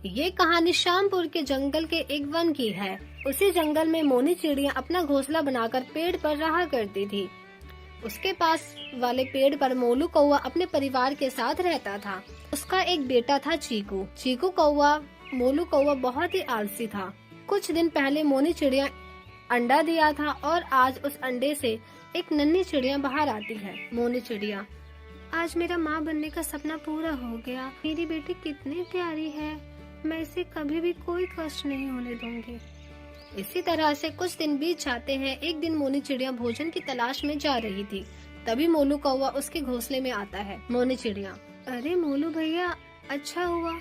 ये कहानी श्यामपुर के जंगल के एक वन की है। उसी जंगल में मोनी चिड़िया अपना घोंसला बनाकर पेड़ पर रहा करती थी। उसके पास वाले पेड़ पर मोलू कौवा अपने परिवार के साथ रहता था। उसका एक बेटा था चीकू। चीकू कौवा मोलू कौवा बहुत ही आलसी था। कुछ दिन पहले मोनी चिड़िया अंडा दिया था और आज उस अंडे से एक नन्ही चिड़िया बाहर आती है। मोनी चिड़िया, आज मेरा माँ बनने का सपना पूरा हो गया। मेरी बेटी कितनी प्यारी है, मैं इसे कभी भी कोई कष्ट नहीं होने दूंगी। इसी तरह से कुछ दिन बीत जाते हैं। एक दिन मोनी चिड़िया भोजन की तलाश में जा रही थी। तभी मोलू कौवा उसके घोंसले में आता है। मोनी चिड़िया, अरे मोलू भैया, अच्छा हुआ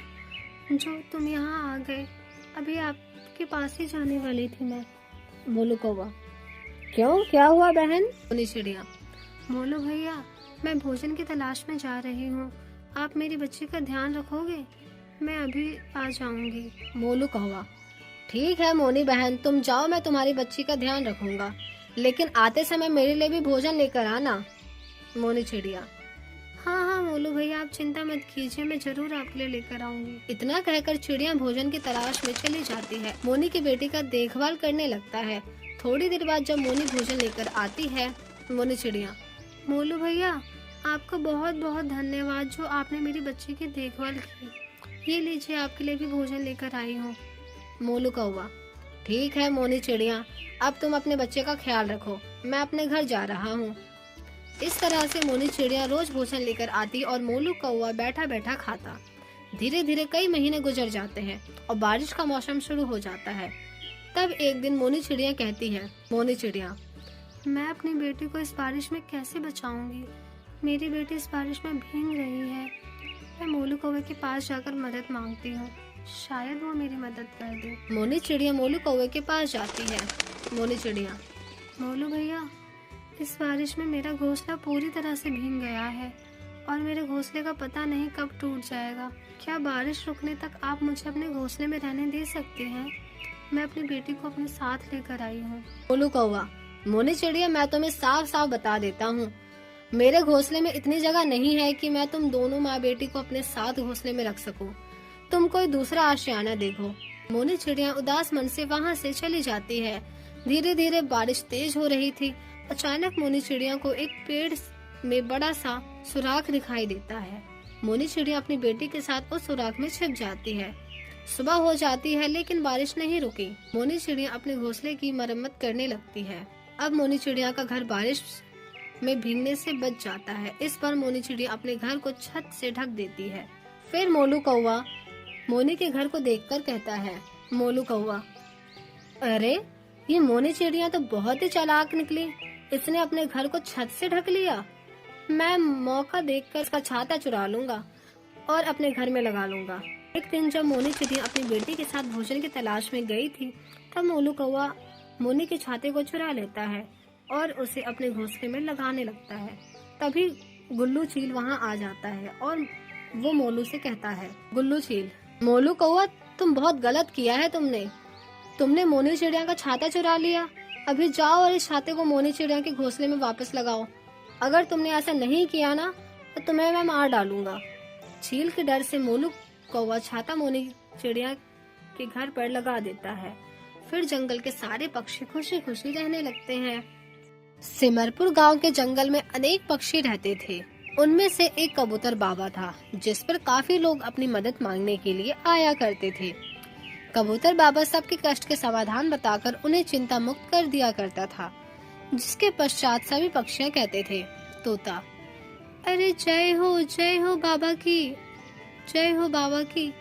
जो तुम यहाँ आ गए। अभी आपके पास ही जाने वाली थी मैं। मोलू कौवा, क्यों, क्या हुआ बहन? मोनी चिड़िया, मोलू भैया, मैं भोजन की तलाश में जा रही हूँ। आप मेरी बच्ची का ध्यान रखोगे? मैं अभी आ जाऊंगी। मोलू कौवा, ठीक है मोनी बहन, तुम जाओ, मैं तुम्हारी बच्ची का ध्यान रखूंगा, लेकिन आते समय मेरे लिए भी भोजन लेकर आना। मोनी चिड़िया, हाँ हाँ मोलू भैया, आप चिंता मत कीजिए, मैं जरूर आपके लिए लेकर आऊंगी। इतना कहकर चिड़िया भोजन की तलाश में चली जाती है। मोनी की बेटी का देखभाल करने लगता है। थोड़ी देर बाद जब मोनी भोजन लेकर आती है, मोनी चिड़िया, मोलू भैया, आपका बहुत बहुत धन्यवाद जो आपने मेरी बच्ची की देखभाल की। ये लीजिए, आपके लिए भी भोजन लेकर आई हूँ। मोलू कौवा, ठीक है मोनी चिड़िया, अब तुम अपने बच्चे का ख्याल रखो, मैं अपने घर जा रहा हूँ। इस तरह से मोनी चिड़िया रोज भोजन लेकर आती और मोलू कौवा बैठा बैठा खाता। धीरे धीरे कई महीने गुजर जाते हैं और बारिश का मौसम शुरू हो जाता है। तब एक दिन मोनी चिड़िया कहती है, मोनी चिड़िया, मैं अपनी बेटी को इस बारिश में कैसे बचाऊंगी? मेरी बेटी इस बारिश में भीग रही है। मैं मोलू कौवे के पास जाकर मदद मांगती हूँ, शायद वो मेरी मदद कर दे। मोनी चिड़िया मोलू कौवे के पास जाती है। मोनी चिड़िया, मोलू भैया, इस बारिश में मेरा घोंसला पूरी तरह से भीग गया है और मेरे घोंसले का पता नहीं कब टूट जाएगा। क्या बारिश रुकने तक आप मुझे अपने घोंसले में रहने दे सकते हैं? मैं अपनी बेटी को अपने साथ लेकर आई हूँ। मोलू कौवा, मोनी चिड़िया, मैं तुम्हें साफ साफ बता देता हूँ, मेरे घोंसले में इतनी जगह नहीं है कि मैं तुम दोनों माँ बेटी को अपने साथ घोंसले में रख सकूं। तुम कोई दूसरा आशियाना देखो। मोनी चिड़िया उदास मन से वहाँ से चली जाती है। धीरे धीरे बारिश तेज हो रही थी। अचानक मोनी चिड़िया को एक पेड़ में बड़ा सा सुराख दिखाई देता है। मोनी चिड़िया अपनी बेटी के साथ उस सुराख में छिप जाती है। सुबह हो जाती है लेकिन बारिश नहीं रुकी। मोनी चिड़िया अपने घोंसले की मरम्मत करने लगती है। अब मोनी चिड़िया का घर बारिश में भीगने से बच जाता है। इस पर मोनी चिड़िया अपने घर को छत से ढक देती है। फिर मोलू कौवा मोनी के घर को देखकर कहता है, मोलू कौवा, अरे ये मोनी चिड़िया तो बहुत ही चालाक निकली, इसने अपने घर को छत से ढक लिया। मैं मौका देखकर इसका छाता चुरा लूंगा और अपने घर में लगा लूंगा। एक दिन जब मोनी चिड़िया अपनी बेटी के साथ भोजन की तलाश में गई थी, तब मोलू कौवा मोनी के छाते को चुरा लेता है और उसे अपने घोंसले में लगाने लगता है। तभी गुल्लू चील वहाँ आ जाता है और वो मोलू से कहता है, गुल्लू चील, मोलू कौवा, तुम बहुत गलत किया है। तुमने मोनी चिड़िया का छाता चुरा लिया। अभी जाओ और इस छाते को मोनी चिड़िया के घोंसले में वापस लगाओ। अगर तुमने ऐसा नहीं किया ना तो तुम्हें मैं मार डालूंगा। चील के डर से मोलू कौवा छाता मोनी चिड़िया के घर पर लगा देता है। फिर जंगल के सारे पक्षी खुशी खुशी रहने लगते हैं। सिमरपुर गांव के जंगल में अनेक पक्षी रहते थे। उनमें से एक कबूतर बाबा था, जिस पर काफी लोग अपनी मदद मांगने के लिए आया करते थे। कबूतर बाबा सबके कष्ट के समाधान बताकर उन्हें चिंता मुक्त कर दिया करता था। जिसके पश्चात सभी पक्षियां कहते थे, तोता, अरे जय हो बाबा की, जय हो बाबा की,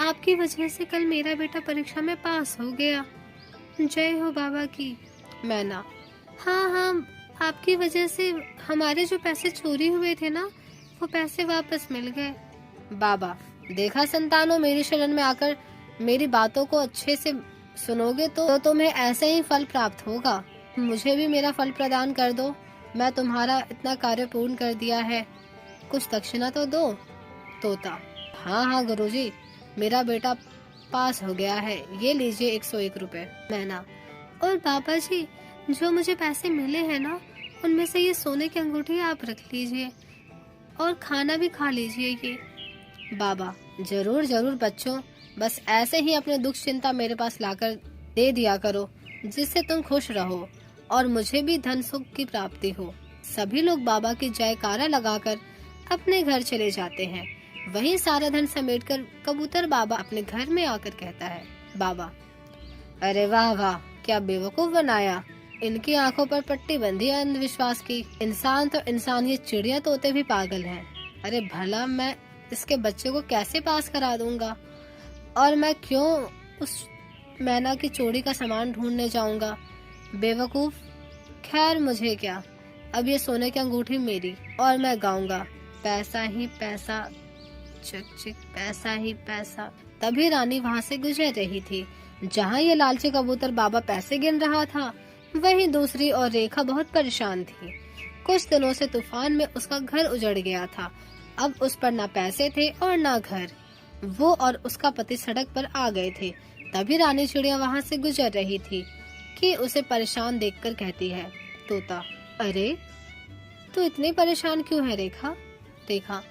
आपकी वजह से कल मेरा बेटा परीक्षा में पास हो गया। जय हो बाबा की। मैना, हाँ, आपकी वजह से हमारे जो पैसे चोरी हुए थे ना, वो पैसे वापस मिल गए। बाबा, देखा संतानों, मेरी शरण में आकर मेरी बातों को अच्छे से सुनोगे तो तुम्हें ऐसे ही फल प्राप्त होगा। मुझे भी मेरा फल प्रदान कर दो, मैं तुम्हारा इतना कार्य पूर्ण कर दिया है, कुछ दक्षिणा तो दो। तोता, हाँ गुरुजी, मेरा बेटा पास हो गया है, ये लीजिए 101 रुपए। मैना, और बाबा जी, जो मुझे पैसे मिले हैं ना, उनमें से ये सोने की अंगूठी आप रख लीजिए और खाना भी खा लीजिए ये। बाबा, जरूर बच्चों, बस ऐसे ही अपने दुख चिंता मेरे पास लाकर दे दिया करो, जिससे तुम खुश रहो और मुझे भी धन सुख की प्राप्ति हो। सभी लोग बाबा की जयकारा लगाकर अपने घर चले जाते हैं। वहीं सारा धन समेटकर कबूतर बाबा अपने घर में आकर कहता है, बाबा, अरे वाह वाह, क्या बेवकूफ बनाया। इनकी आंखों पर पट्टी बंधी है अंधविश्वास की। इंसान तो इंसान, ये चिड़िया तोते भी पागल हैं। अरे भला मैं इसके बच्चे को कैसे पास करा दूंगा, और मैं क्यों उस मैना की चोरी का सामान ढूंढने जाऊंगा। बेवकूफ। खैर मुझे क्या, अब ये सोने की अंगूठी मेरी, और मैं गाऊंगा पैसा ही पैसा, चिक चिक पैसा ही पैसा। तभी रानी वहाँ से गुजर रही थी। जहाँ ये लालची कबूतर बाबा पैसे गिन रहा था, वहीं दूसरी और रेखा बहुत परेशान थी। कुछ दिनों से तूफान में उसका घर उजड़ गया था। अब उस पर ना पैसे थे और ना घर। वो और उसका पति सड़क पर आ गए थे। तभी रानी चिड़िया वहाँ से गुजर रही थी कि उसे परेशान देखकर कहती है, तोता, अरे तू इतनी परेशान क्यों है रेखा? रेखा,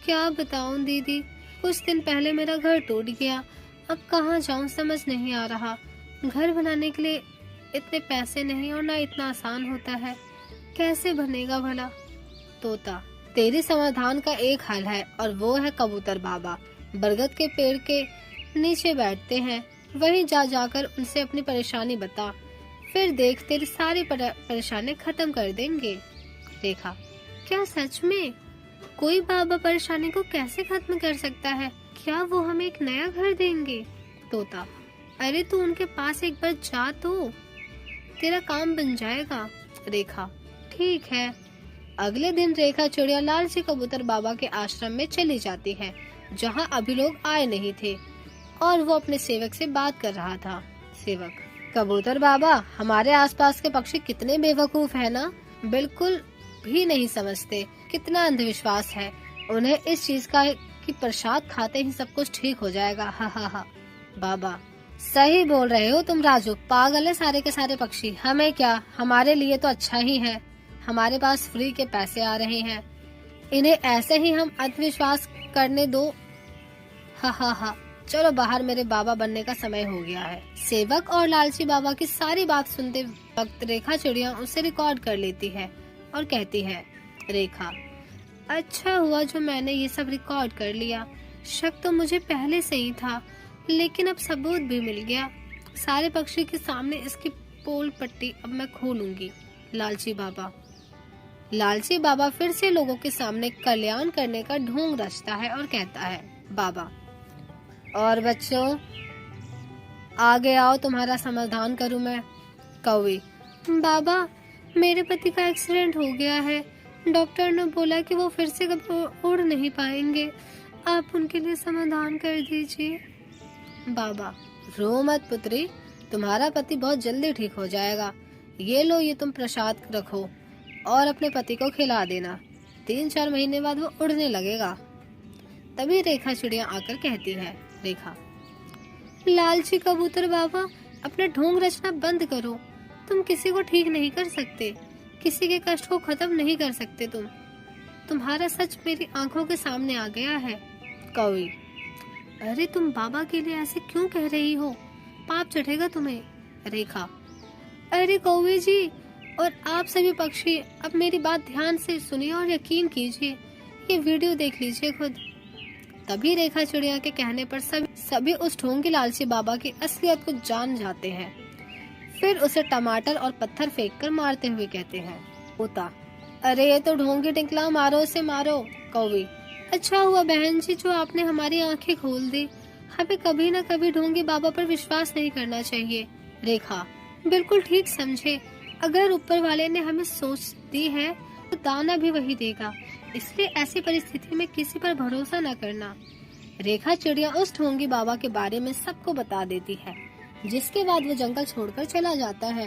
क्या बताऊं दीदी, कुछ दिन पहले मेरा घर टूट गया। अब कहाँ जाऊं समझ नहीं आ रहा। घर बनाने के लिए इतने पैसे नहीं और ना इतना आसान होता है। कैसे बनेगा भला? तोता, तेरी समाधान का एक हल है, और वो है कबूतर बाबा। बरगद के पेड़ के नीचे बैठते हैं, वहीं जा जाकर उनसे अपनी परेशानी बता, फिर देख तेरी सारी परेशानी खत्म कर देंगे। रेखा, क्या सच में? कोई बाबा परेशानी को कैसे खत्म कर सकता है? क्या वो हमें एक नया घर देंगे? तोता, अरे तू उनके पास एक बार जा तो, तेरा काम बन जाएगा। रेखा, ठीक है। अगले दिन रेखा चिड़िया लालची कबूतर बाबा के आश्रम में चली जाती है, जहाँ अभी लोग आए नहीं थे, और वो अपने सेवक से बात कर रहा था। सेवक, कबूतर बाबा, हमारे आसपास के पक्षी कितने बेवकूफ है ना, बिल्कुल भी नहीं समझते कितना अंधविश्वास है उन्हें इस चीज का कि प्रसाद खाते ही सब कुछ ठीक हो जाएगा। हा हा हा। बाबा, सही बोल रहे हो तुम राजू, पागल है सारे के सारे पक्षी। हमें क्या, हमारे लिए तो अच्छा ही है, हमारे पास फ्री के पैसे आ रहे हैं, इन्हें ऐसे ही हम अंधविश्वास करने दो। हा हा हा। चलो बाहर, मेरे बाबा बनने का समय हो गया है। सेवक और लालची बाबा की सारी बात सुनते वक्त रेखा चिड़िया उसे रिकॉर्ड कर लेती है और कहती है, रेखा, अच्छा हुआ जो मैंने ये सब रिकॉर्ड कर लिया। शक तो मुझे पहले से ही था, लेकिन अब सबूत भी मिल गया। सारे पक्षी के सामने इसकी पोल पट्टी अब मैं खोलूंगी। लालची बाबा फिर से लोगों के सामने कल्याण करने का ढोंग रचता है और कहता है, बाबा, और बच्चों आगे आओ, तुम्हारा समाधान करूं मैं। कौवी, बाबा, मेरे पति का एक्सीडेंट हो गया है। डॉक्टर ने बोला कि वो फिर से कभी उड़ नहीं पाएंगे। आप उनके लिए समाधान कर दीजिए। बाबा, रो मत पुत्री, तुम्हारा पति बहुत जल्दी ठीक हो जाएगा। ये लो, ये तुम प्रसाद रखो और अपने पति को खिला देना। 3-4 महीने बाद वो उड़ने लगेगा। तभी रेखा चिड़िया आकर कहती है, रेखा, लालची कबूतर बाबा, अपना ढोंग रचना बंद करो। तुम किसी को ठीक नहीं कर सकते, किसी के कष्ट को खत्म नहीं कर सकते। तुम्हारा सच मेरी आंखों के सामने आ गया है। कौवी, अरे तुम बाबा के लिए ऐसे क्यों कह रही हो? पाप चढ़ेगा तुम्हें। रेखा, अरे कौवी जी और आप सभी पक्षी, अब मेरी बात ध्यान से सुनिए और यकीन कीजिए, ये वीडियो देख लीजिए खुद। तभी रेखा चिड़िया के कहने पर सभी उस ढोंगी लालची बाबा की असलियत को जान जाते हैं। फिर उसे टमाटर और पत्थर फेंककर मारते हुए कहते हैं, तोता, अरे ये तो ढोंगी टिकला, मारो उसे मारो। कौवी, अच्छा हुआ बहन जी जो आपने हमारी आंखें खोल दी। हमें कभी न कभी ढोंगी बाबा पर विश्वास नहीं करना चाहिए। रेखा, बिल्कुल ठीक समझे। अगर ऊपर वाले ने हमें सोच दी है तो दाना भी वही देगा, इसलिए ऐसी परिस्थिति में किसी पर भरोसा न करना। रेखा चिड़िया उस ढोंगी बाबा के बारे में सबको बता देती है, जिसके बाद वो जंगल छोड़कर चला जाता है।